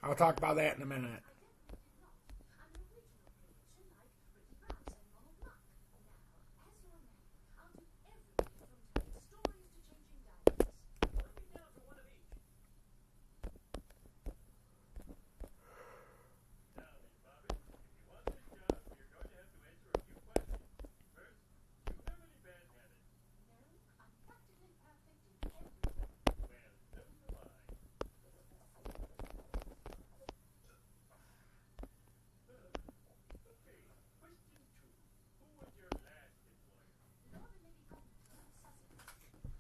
I'll talk about that in a minute.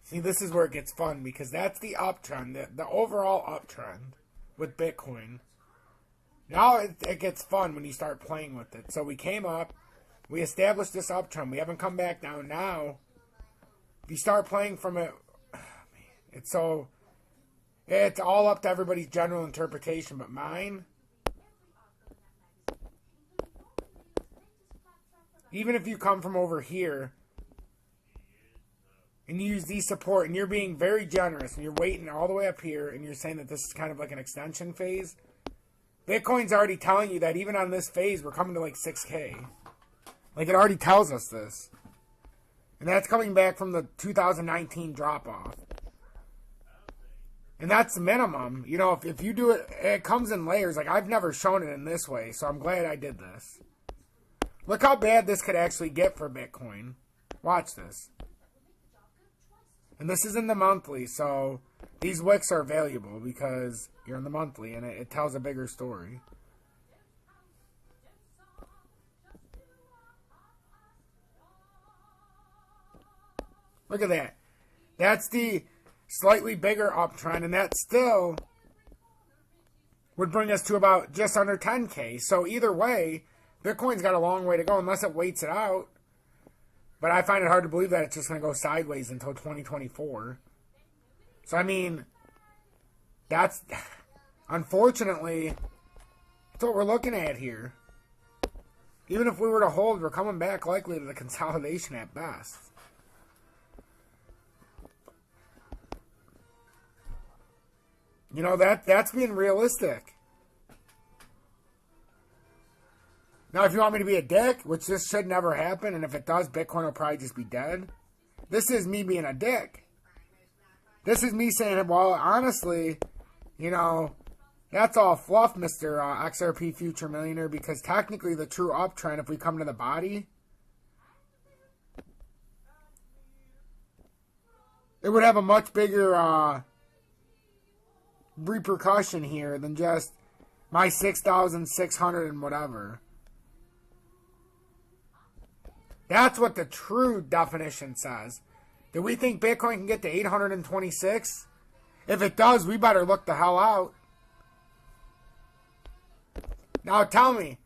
See, this is where it gets fun because that's the uptrend, the overall uptrend with Bitcoin. Now it gets fun when you start playing with it. So we came up, we established this uptrend. We haven't come back down. Now, if you start playing from it, it's all up to everybody's general interpretation. But mine, even if you come from over here, and you use these support, and you're being very generous, and you're waiting all the way up here, and you're saying that this is kind of like an extension phase, Bitcoin's already telling you that even on this phase, we're coming to like 6K. Like, it already tells us this. And that's coming back from the 2019 drop-off. And that's the minimum. You know, if you do it, it comes in layers. Like, I've never shown it in this way, so I'm glad I did this. Look how bad this could actually get for Bitcoin. Watch this. And this is in the monthly, so these wicks are valuable because you're in the monthly and it tells a bigger story. Look at that. That's the slightly bigger uptrend, and that still would bring us to about just under 10K. So either way, Bitcoin's got a long way to go unless it waits it out. But I find it hard to believe that it's just going to go sideways until 2024. So, I mean, that's, unfortunately, that's what we're looking at here. Even if we were to hold, we're coming back likely to the consolidation at best. You know, that's being realistic. Now, if you want me to be a dick, which this should never happen, and if it does, Bitcoin will probably just be dead. This is me being a dick. This is me saying, well, honestly, you know, that's all fluff, Mr. XRP Future Millionaire, because technically the true uptrend, if we come to the body, it would have a much bigger repercussion here than just my 6,600 and whatever. That's what the true definition says. Do we think Bitcoin can get to 826? If it does, we better look the hell out. Now tell me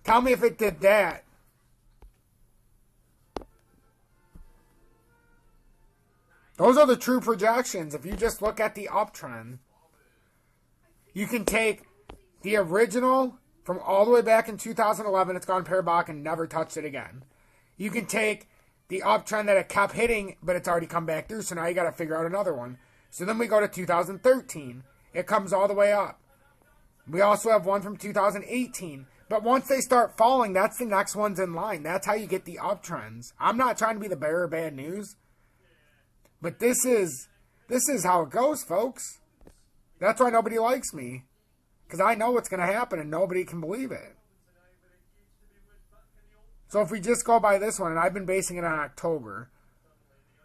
if it did that. Those are the true projections. If you just look at the uptrend, you can take the original from all the way back in 2011. It's gone parabolic and never touched it again. You can take the uptrend that it kept hitting, but it's already come back through, so now you got to figure out another one. So then we go to 2013. It comes all the way up. We also have one from 2018. But once they start falling, that's the next ones in line. That's how you get the uptrends. I'm not trying to be the bearer of bad news, but this is how it goes, folks. That's why nobody likes me, because I know what's going to happen, and nobody can believe it. So if we just go by this one, and I've been basing it on October,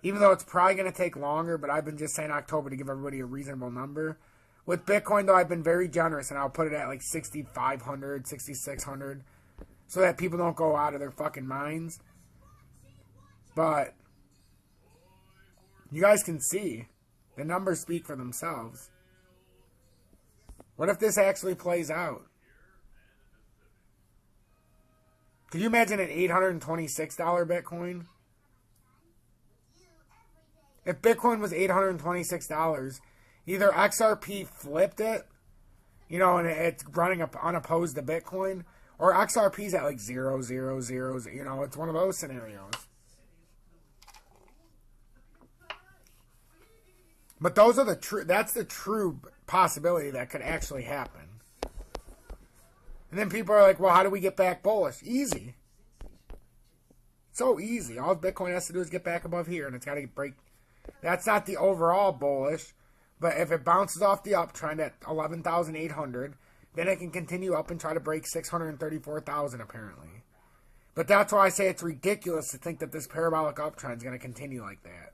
even though it's probably going to take longer, but I've been just saying October to give everybody a reasonable number. With Bitcoin, though, I've been very generous, and I'll put it at like 6,500, 6,600, so that people don't go out of their fucking minds. But you guys can see, the numbers speak for themselves. What if this actually plays out? Could you imagine an $826 Bitcoin? If Bitcoin was $826, either XRP flipped it, you know, and it's running up unopposed to Bitcoin, or XRP's at like 0, 0, 0, you know, it's one of those scenarios. But those are that's the true possibility that could actually happen. And then people are like, well, how do we get back bullish? Easy. So easy. All Bitcoin has to do is get back above here, and it's got to break. That's not the overall bullish, but if it bounces off the uptrend at 11,800, then it can continue up and try to break 634,000 apparently. But that's why I say it's ridiculous to think that this parabolic uptrend is going to continue like that.